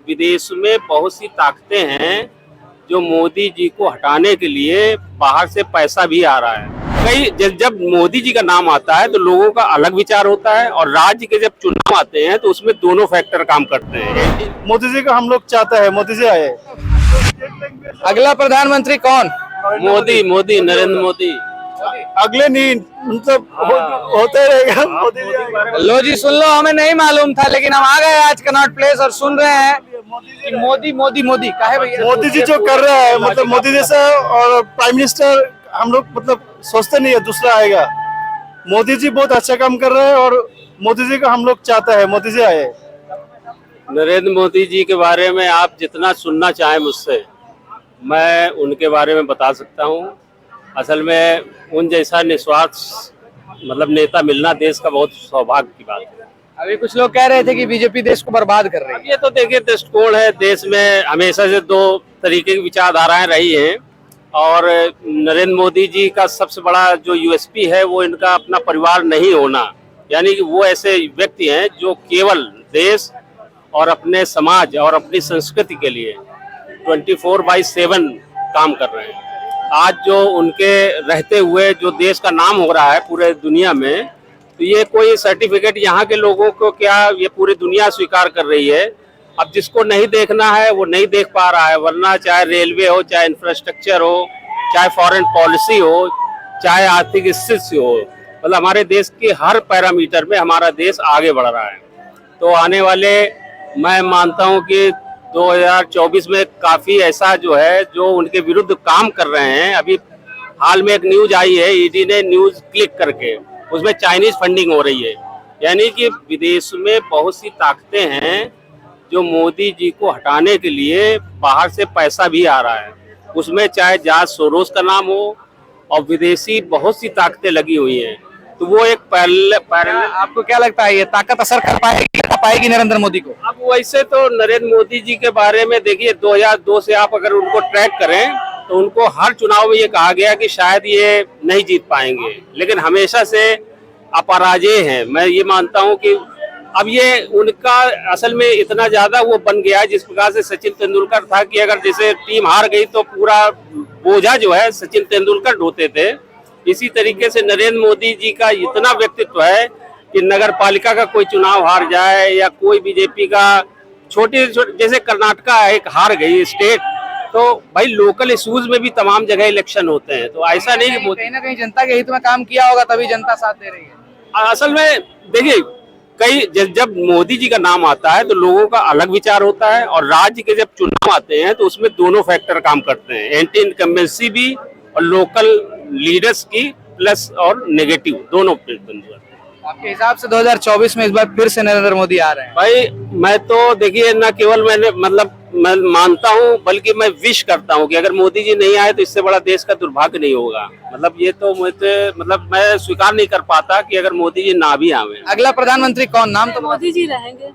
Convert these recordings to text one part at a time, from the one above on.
विदेश में बहुत सी ताकतें हैं जो मोदी जी को हटाने के लिए बाहर से पैसा भी आ रहा है। जब मोदी जी का नाम आता है तो लोगों का अलग विचार होता है, और राज्य के जब चुनाव आते हैं तो उसमें दोनों फैक्टर काम करते हैं। मोदी जी को हम लोग चाहते हैं, मोदी जी आए। अगला प्रधानमंत्री कौन? मोदी नरेंद्र मोदी। अगले नहीं मतलब होते रहेगा, मोदी जी आएगा। लो जी सुन लो, हमें नहीं मालूम था लेकिन हम आ गए आज कनॉट प्लेस और सुन रहे हैं कि मोदी मोदी मोदी काहे भैया? मोदी जी जो कर रहा है मतलब मोदी जैसा और प्राइम मिनिस्टर हम लोग मतलब सोचते नहीं है दूसरा आएगा। मोदी जी बहुत अच्छा काम कर रहे हैं और मोदी जी को हम लोग चाहते हैं, मोदी जी आए। नरेंद्र मोदी जी के बारे में आप जितना सुनना चाहें मुझसे, मैं उनके बारे में बता सकता हूँ। असल में उन जैसा निस्वार्थ मतलब नेता मिलना देश का बहुत सौभाग्य की बात है। अभी कुछ लोग कह रहे थे कि बीजेपी देश को बर्बाद कर रही है। ये तो देखिए दृष्टिकोण है, देश में हमेशा से दो तरीके की विचारधाराएं रही हैं, और नरेंद्र मोदी जी का सबसे बड़ा जो यूएसपी है वो इनका अपना परिवार नहीं होना, यानी कि वो ऐसे व्यक्ति हैं जो केवल देश और अपने समाज और अपनी संस्कृति के लिए 24/7 काम कर रहे हैं। आज जो उनके रहते हुए जो देश का नाम हो रहा है पूरे दुनिया में, तो ये कोई सर्टिफिकेट यहाँ के लोगों को क्या ये पूरी दुनिया स्वीकार कर रही है। अब जिसको नहीं देखना है वो नहीं देख पा रहा है, वरना चाहे रेलवे हो, चाहे इंफ्रास्ट्रक्चर हो, चाहे फॉरेन पॉलिसी हो, चाहे आर्थिक स्थिति हो, मतलब हमारे देश के हर पैरामीटर में हमारा देश आगे बढ़ रहा है। तो आने वाले मैं मानता हूँ कि 2024 में काफ़ी ऐसा जो है जो उनके विरुद्ध काम कर रहे हैं। अभी हाल में एक न्यूज आई है, ईडी ने न्यूज क्लिक करके, उसमें चाइनीज फंडिंग हो रही है, यानी कि विदेश में बहुत सी ताकतें हैं जो मोदी जी को हटाने के लिए बाहर से पैसा भी आ रहा है। उसमें चाहे जॉर्ज सोरोस का नाम हो और विदेशी बहुत सी ताकतें लगी हुई हैं। तो वो एक पैरेलल आपको क्या लगता है ये ताकत असर कर पाएगी नरेंद्र मोदी को? अब वैसे तो नरेंद्र मोदी जी के बारे में देखिए 2002 से आप अगर उनको ट्रैक करें तो उनको हर चुनाव में ये कहा गया कि शायद ये नहीं जीत पाएंगे, लेकिन हमेशा से अपराजय हैं। मैं ये मानता हूँ कि अब ये उनका असल में इतना ज्यादा वो बन गया है, जिस प्रकार से सचिन तेंदुलकर था कि अगर जैसे टीम हार गई तो पूरा बोझा जो है सचिन तेंदुलकर ढोते थे, इसी तरीके से नरेंद्र मोदी जी का इतना व्यक्तित्व है कि नगर पालिका का कोई चुनाव हार जाए या कोई बीजेपी का छोटे जैसे कर्नाटका एक हार गई स्टेट, तो भाई लोकल इश्यूज में भी तमाम जगह इलेक्शन होते हैं। तो ऐसा नहीं कि कहीं ना कहीं जनता के हित में काम किया होगा तभी जनता साथ दे रही है। असल में देखिए जब मोदी जी का नाम आता है तो लोगों का अलग विचार होता है, और राज्य के जब चुनाव आते हैं तो उसमें दोनों फैक्टर काम करते हैं, एंटी इनकम्बेंसी भी और लोकल लीडर्स की प्लस और नेगेटिव दोनों बिंदु। आपके हिसाब से 2024 में इस बार फिर से नरेंद्र मोदी आ रहे हैं? भाई मैं तो देखिए न केवल मैं मानता हूँ बल्कि मैं विश करता हूँ कि अगर मोदी जी नहीं आए तो इससे बड़ा देश का दुर्भाग्य नहीं होगा। मतलब ये तो मुझे मैं स्वीकार नहीं कर पाता कि अगर मोदी जी ना भी आवे। अगला प्रधानमंत्री कौन? नाम तो मोदी जी रहेंगे।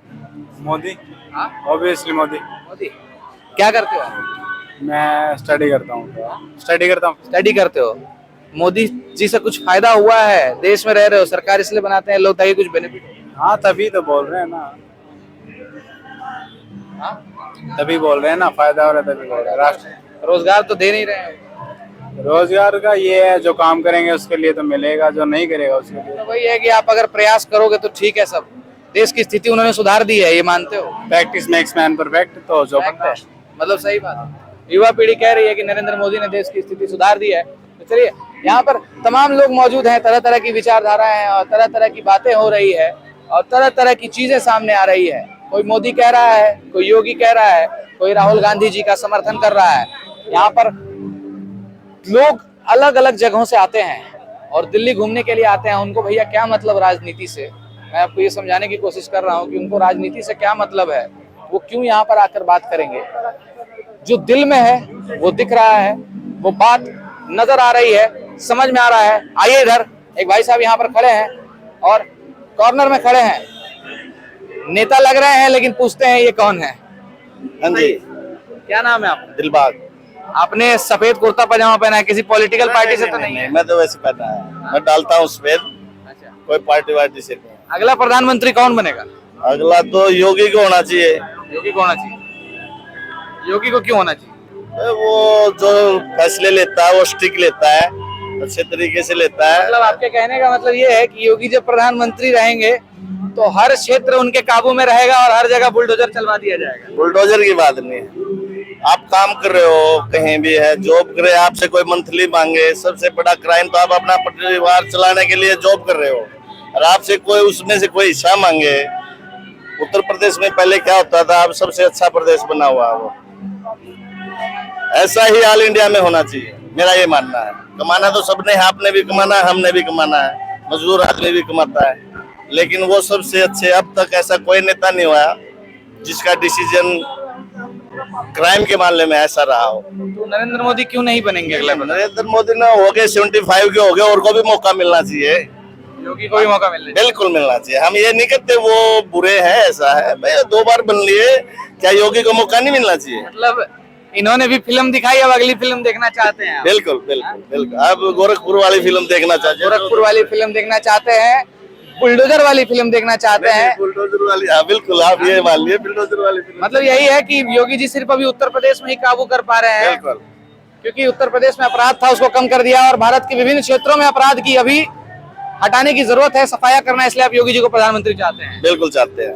मोदी, ऑब्वियसली मोदी। मोदी क्या करते हो आप? मैं स्टडी करते हो। मोदी जी से कुछ फायदा हुआ है? देश में रह रहे हो, सरकार इसलिए बनाते हैं लोग ताकि कुछ बेनिफिट। हाँ तभी तो बोल रहे हैं ना, तभी बोल रहे हैं ना, फायदा हो रहा है तभी बोल रहे हैं। राष्ट्र रोजगार तो दे नहीं रहे हैं। रोजगार का ये है, जो काम करेंगे उसके लिए तो मिलेगा, जो नहीं करेगा उसके लिए तो वही है कि आप अगर प्रयास करोगे तो ठीक है। सब देश की स्थिति उन्होंने सुधार दी है, ये मानते हो? प्रैक्टिस मेक्स मैन परफेक्ट, तो जो बनता है मतलब सही बात है। युवा पीढ़ी कह रही है कि नरेंद्र मोदी ने देश की स्थिति सुधार दी है। तो चलिए, यहाँ पर तमाम लोग मौजूद हैं, तरह तरह की विचारधाराएं हैं और तरह तरह की बातें हो रही है और तरह तरह की चीजें सामने आ रही है। कोई मोदी कह रहा है, कोई योगी कह रहा है, कोई राहुल गांधी जी का समर्थन कर रहा है। यहाँ पर लोग अलग अलग जगहों से आते हैं और दिल्ली घूमने के लिए आते हैं। उनको भैया क्या मतलब राजनीति से, मैं आपको ये समझाने की कोशिश कर रहा हूँ कि उनको राजनीति से क्या मतलब है, वो क्यों यहाँ पर आकर बात करेंगे। जो दिल में है वो दिख रहा है, वो बात नजर आ रही है, समझ में आ रहा है। आइए इधर, एक भाई साहब यहाँ पर खड़े हैं और कॉर्नर में खड़े हैं, नेता लग रहे हैं लेकिन पूछते हैं ये कौन है। हाँ जी, क्या नाम है आपका? दिलबाग। आपने सफेद कुर्ता पजामा पहना है, किसी पॉलिटिकल पार्टी से तो नहीं है? मैं तो वैसे पहना है, मैं डालता हूँ सफेद, अच्छा, कोई पार्टी वार्टी से नहीं। अगला प्रधानमंत्री कौन बनेगा? अगला तो योगी को होना चाहिए। योगी को होना चाहिए। योगी को क्यों होना चाहिए? वो जो फैसले लेता है वो स्ट्रिक्ट लेता है, अच्छे तरीके से लेता है। मतलब आपके कहने का मतलब ये है कि योगी जब प्रधानमंत्री रहेंगे तो हर क्षेत्र उनके काबू में रहेगा और हर जगह बुलडोजर चलवा दिया जाएगा। बुलडोजर की बात नहीं है, आप काम कर रहे हो कहीं भी है, जॉब कर रहे हो, आपसे कोई मंथली मांगे, सबसे बड़ा क्राइम तो आप अपना परिवार चलाने के लिए जॉब कर रहे हो और आपसे कोई उसमें से कोई हिस्सा मांगे। उत्तर प्रदेश में पहले क्या होता था, अब सबसे अच्छा प्रदेश बना हुआ है वो। ऐसा ही ऑल इंडिया में होना चाहिए, मेरा ये मानना है। कमाना तो सबने है, आपने भी कमाना है, हमने भी कमाना है, मजदूर आदमी भी कमाता है, लेकिन वो सबसे अच्छे अब तक ऐसा कोई नेता नहीं हुआ जिसका डिसीजन क्राइम के मामले में ऐसा रहा हो। तो नरेंद्र मोदी क्यों नहीं बनेंगे अगला प्रधान? नरेंद्र मोदी ना हो गए 75 के हो गए, और को भी मौका मिलना चाहिए, योगी को भी मौका मिलना चाहिए। बिल्कुल मिलना चाहिए। हम ये नहीं कहते वो बुरे हैं, ऐसा है भाई, 2 बार बन लिए, क्या योगी को मौका नहीं मिलना चाहिए? मतलब इन्होंने भी फिल्म दिखाई, अब अगली फिल्म देखना चाहते हैं आप? बिल्कुल बिल्कुल बिल्कुल। अब गोरखपुर वाली फिल्म देखना चाहते हैं, गोरखपुर वाली फिल्म देखना चाहते हैं, बुलडोजर वाली फिल्म देखना चाहते हैं। बुलडोजर वाली, हाँ बिल्कुल, आप ये मान लिए बुलडोजर वाली फिल्म। मतलब यही है कि योगी जी सिर्फ अभी उत्तर प्रदेश में ही काबू कर पा रहे हैं, बिल्कुल, क्योंकि उत्तर प्रदेश में अपराध था उसको कम कर दिया और भारत के विभिन्न क्षेत्रों में अपराध की अभी हटाने की जरूरत है, सफाया करना है, इसलिए आप योगी जी को प्रधानमंत्री चाहते हैं। बिल्कुल चाहते हैं।